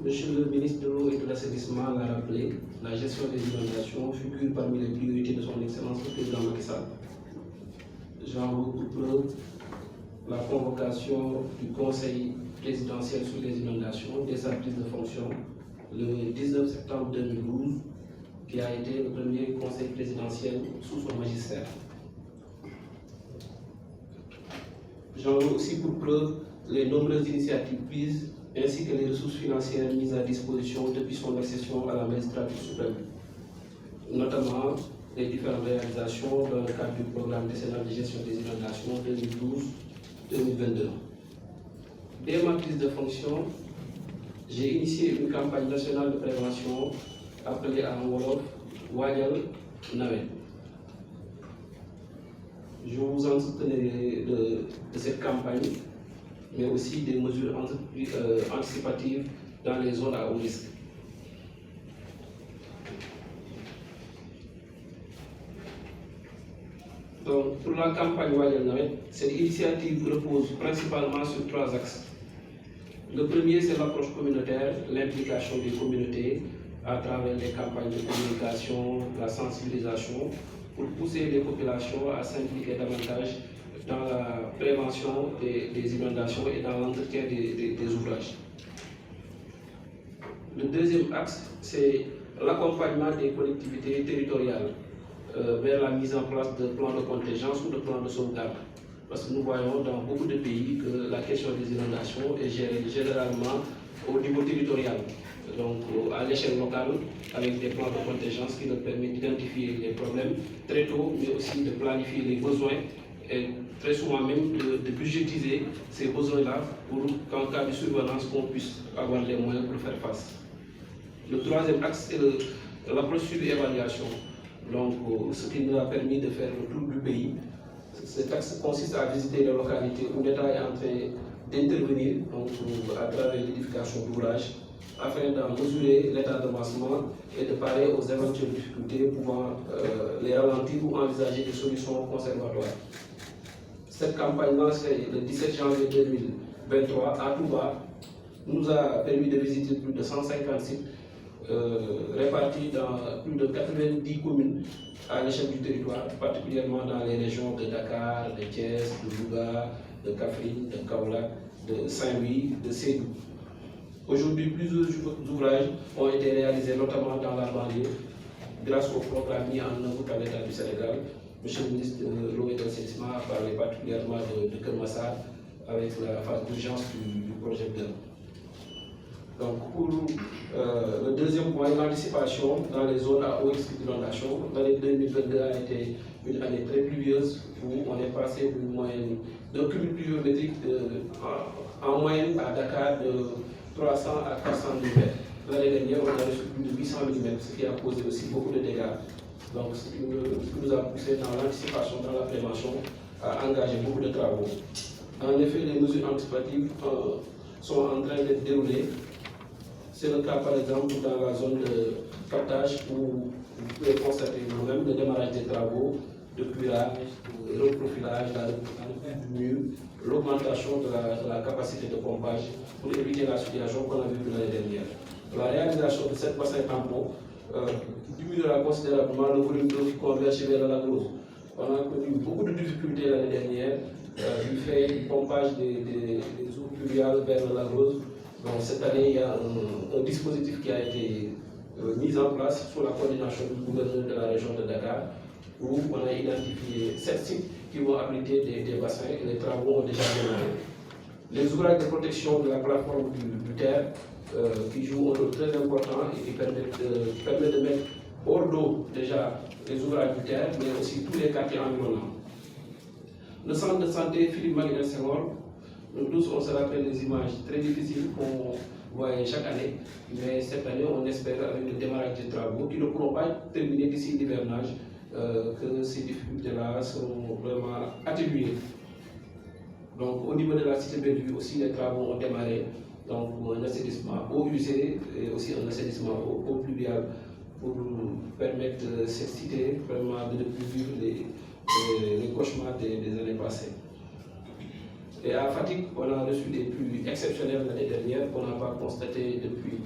Monsieur le ministre de l'eau et de l'assainissement l'a rappelé, la gestion des inondations figure parmi les priorités de son Excellence le président Macky Sall. J'en veux pour preuve la convocation du Conseil présidentiel sur les inondations dès sa prise de fonction le 19 septembre 2012, qui a été le premier conseil présidentiel sous son magistère. J'en veux aussi pour preuve les nombreuses initiatives prises ainsi que les ressources financières mises à disposition depuis son accession à la magistrature suprême, notamment les différentes réalisations dans le cadre du programme décennal de gestion des inondations 2012-2022. Dès ma prise de fonction, j'ai initié une campagne nationale de prévention appelée en wolof Waajal Nawet. Je vous entretenais de cette campagne, mais aussi des mesures anticipatives dans les zones à haut risque. Donc, pour la campagne Waajal Nawet, cette initiative repose principalement sur 3 axes. Le premier, c'est l'approche communautaire, l'implication des communautés à travers les campagnes de communication, la sensibilisation, pour pousser les populations à s'impliquer davantage dans la prévention des inondations et dans l'entretien des ouvrages. Le deuxième axe, c'est l'accompagnement des collectivités territoriales vers la mise en place de plans de contingence ou de plans de sauvegarde. Parce que nous voyons dans beaucoup de pays que la question des inondations est gérée généralement au niveau territorial. Donc à l'échelle locale, avec des plans de contingence qui nous permettent d'identifier les problèmes très tôt, mais aussi de planifier les besoins et très souvent même de budgétiser ces besoins-là pour qu'en cas de survenance, on puisse avoir les moyens pour faire face. Le troisième axe, c'est l'approche suivi-évaluation. Donc, ce qui nous a permis de faire le tour du pays. Cet axe consiste à visiter les localités où l'État est en train d'intervenir à travers l'édification d'ouvrages afin d'en mesurer l'état d'avancement et de parer aux éventuelles difficultés pouvant les ralentir ou envisager des solutions conservatoires. Cette campagne lancée le 17 janvier 2023 à Touba nous a permis de visiter plus de 150 sites répartis dans plus de 90 communes à l'échelle du territoire, particulièrement dans les régions de Dakar, de Thiès, de Louga, de Kaffrine, de Kaolack, de Saint-Louis, de Sédhiou. Aujourd'hui, plusieurs ouvrages ont été réalisés, notamment dans la banlieue, grâce au programme mis en œuvre par l'État du Sénégal. Monsieur le ministre de l'eau et de l'assainissement a parlé particulièrement de Keur Massar avec la phase d'urgence du projet BER. Donc, pour le deuxième point, l'anticipation dans les zones à haut risque d'inondation. L'année 2022 a été une année très pluvieuse où on est passé d'un cumul pluviométrique en moyenne à Dakar de 300 à 400 mm. L'année dernière, on a reçu plus de 800 mm, ce qui a causé aussi beaucoup de dégâts. Donc, ce qui nous a poussé dans l'anticipation, dans la prévention, à engager beaucoup de travaux. En effet, les mesures anticipatives sont en train d'être déroulées. C'est le cas, par exemple, dans la zone de captage où vous pouvez constater vous-même le démarrage des travaux de curage, de reprofilage, la refonte du mur, l'augmentation de la capacité de pompage pour éviter la situation qu'on a vue l'année dernière. La réalisation de cette bassin tampon diminuera considérablement le volume d'eau qui converge vers la Lagrose. On a connu beaucoup de difficultés l'année dernière du fait du pompage des eaux pluviales vers la Lagrose. Donc cette année, il y a un dispositif qui a été mis en place sous la coordination du gouverneur de la région de Dakar, où on a identifié 7 sites qui vont abriter des bassins et les travaux ont déjà démarré. Les ouvrages de protection de la plateforme du terre qui jouent un rôle très important et qui permettent de mettre hors d'eau déjà les ouvrages du terre, mais aussi tous les quartiers environnants. Le centre de santé Philippe Maguilène Senghor, nous tous on se rappelle des images très difficiles qu'on voyait chaque année, mais cette année on espère avec le démarrage des travaux qui ne pourront pas être terminés d'ici l'hivernage, que ces difficultés-là seront vraiment atténuées. Donc au niveau de la cité Bellevue aussi les travaux ont démarré, donc un assainissement eau usée et aussi un assainissement eau pluviale pour permettre cette cité vraiment de ne plus vivre les cauchemars des années passées. Et à Fatick, on a reçu des pluies exceptionnelles l'année dernière qu'on n'a pas constaté depuis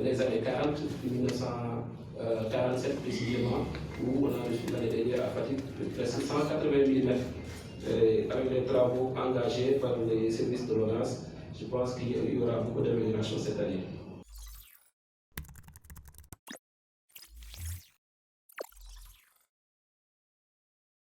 les années 40, depuis 1947 précisément, où on a reçu l'année dernière à Fatick presque 180 mm. Avec les travaux engagés par les services de l'ONAS, je pense qu'il y aura beaucoup d'améliorations cette année.